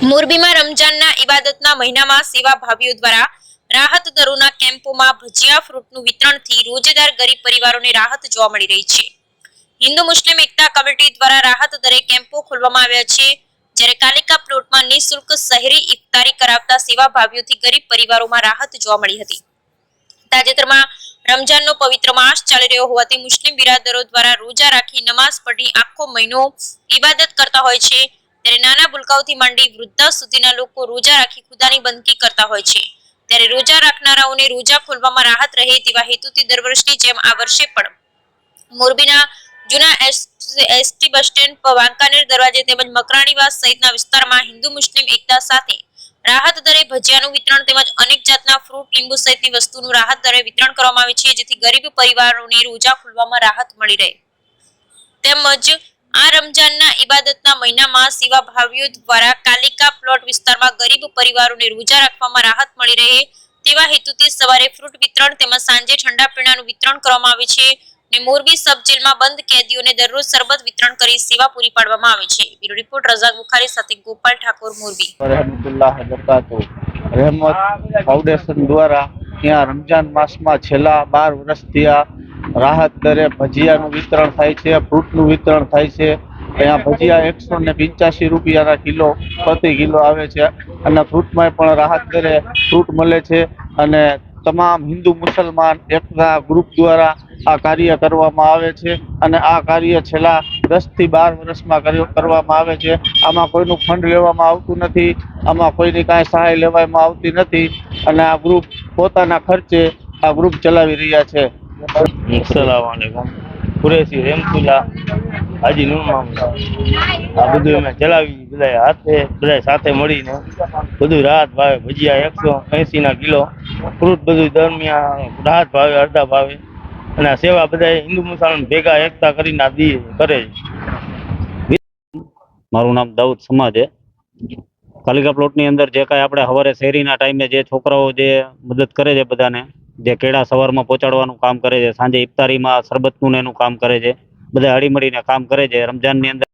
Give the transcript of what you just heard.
મોરબીમાં રમજાનના ઇબાદતના મહિનામાં સેવાભાવીઓ દ્વારા રાહત દરોના કેમ્પોમાં ભજીયા ફ્રૂટનું વિતરણથી રોજેદાર ગરીબ પરિવારોને રાહત જોવા મળી રહી છે। હિન્દુ મુસ્લિમ એકતા કમિટી દ્વારા રાહત દરે કેમ્પો ખોલવામાં આવ્યા છે, જ્યારે કાલિકા પ્લોટમાં નિઃશુલ્ક શહેરી ઇફતારી કરાવતા સેવાભાવીઓથી ગરીબ પરિવારોમાં રાહત જોવા મળી હતી। તાજેતરમાં રમજાનનો પવિત્ર માસ ચાલી રહ્યો હોવાથી મુસ્લિમ બિરાદરો દ્વારા રોજા રાખી નમાઝ પઢી આખો મહિનો ઇબાદત કરતા હોય છે, ત્યારે નાના ભૂલકાઓથી માંડી વૃદ્ધા સુધીના લોકો રોજા રાખી ખુદાની બંદગી કરતા હોય છે। ત્યારે રોજા રાખનારાઓને રોજા ખોલવામાં રાહત રહે તેવા હેતુથી દર વર્ષની જેમ આ વર્ષે પણ મોરબીના જૂના એસટી બસ સ્ટેન્ડ પર વાંકાનેર દરવાજે તેમજ મકરાણીવાસ સહિતના વિસ્તારમાં હિન્દુ મુસ્લિમ એકતા સાથે રાહત દરે ભજીયાનું વિતરણ તેમજ અનેક જાતના ફ્રૂટ લીંબુ સહિતની વસ્તુનું રાહત દરે વિતરણ કરવામાં આવે છે, જેથી ગરીબ પરિવારોને રોજા ખોલવામાં રાહત મળી રહે। તેમજ આ રમજાનના ઇબાદતના મહિનામાં સેવાભાવીઓ દ્વારા કાલિકા પ્લોટ વિસ્તારમાં ગરીબ પરિવારોને રોજા રાખવામાં રાહત મળી રહે તેવા હેતુથી સવારે ફ્રૂટ વિતરણ તેમજ સાંજે ઠંડા પીણાનું વિતરણ કરવામાં આવે છે અને મોરબી સબ જેલમાં બંધ કેદીઓને દરરોજ શરબત વિતરણ કરી સેવા પૂરી પાડવામાં આવે છે। બ્યુરો રિપોર્ટ રઝાક બુખારી સાથે ગોપાલ ઠાકોર, મોરબી। રહેમત ફાઉન્ડેશન દ્વારા ત્યાં રમજાન માસમાં છેલ્લા 12 વર્ષથી આ રાહત દરે ભજીયાનું વિતરણ થાય છે, ફ્રૂટનું વિતરણ થાય છે। અહીંયા ભજીયા 185 રૂપિયાના કિલો પ્રતિ કિલો આવે છે અને ફ્રૂટમાં પણ રાહત દરે ફ્રૂટ મળે છે અને તમામ હિન્દુ મુસલમાન એકતા ગ્રુપ દ્વારા આ કાર્ય કરવામાં આવે છે અને આ કાર્ય છેલ્લા 10 થી 12 વર્ષમાં કરવામાં આવે છે। આમાં કોઈનું ફંડ લેવામાં આવતું નથી, આમાં કોઈની કાંઈ સહાય લેવામાં આવતી નથી અને આ ગ્રુપ પોતાના ખર્ચે આ ગ્રુપ ચલાવી રહ્યા છે। अस्सलाम वालेकुम। कुरैशी रहमतुल्लाह हाजी नूर मोहम्मद आ બધું અમે ચલાવી બધાય હાથે બધાય સાથે મળીને બધું રાહત ભાવે ભજીયા 180 ના કિલો, ફ્રૂટ બધું દરમિયાન રાહત ભાવે અડધા ભાવે અને આ સેવા બધાય હિન્દુ મુસલમાન ભેગા એકતા કરીને આ દી કરે છે। મારું નામ દાઉદ સમાજ છે। કાલિકા પ્લોટની અંદર જે કાંઈ આપણે સવારે શેરીના ટાઈમે જે છોકરાઓ જે મદદ કરે છે બધાને, જે કેળા સવારમાં પહોંચાડવાનું કામ કરે છે, સાંજે ઇફતારીમાં શરબતનું એનું કામ કરે છે, બધા હળીમળીને કામ કરે છે। રમજાનની અંદર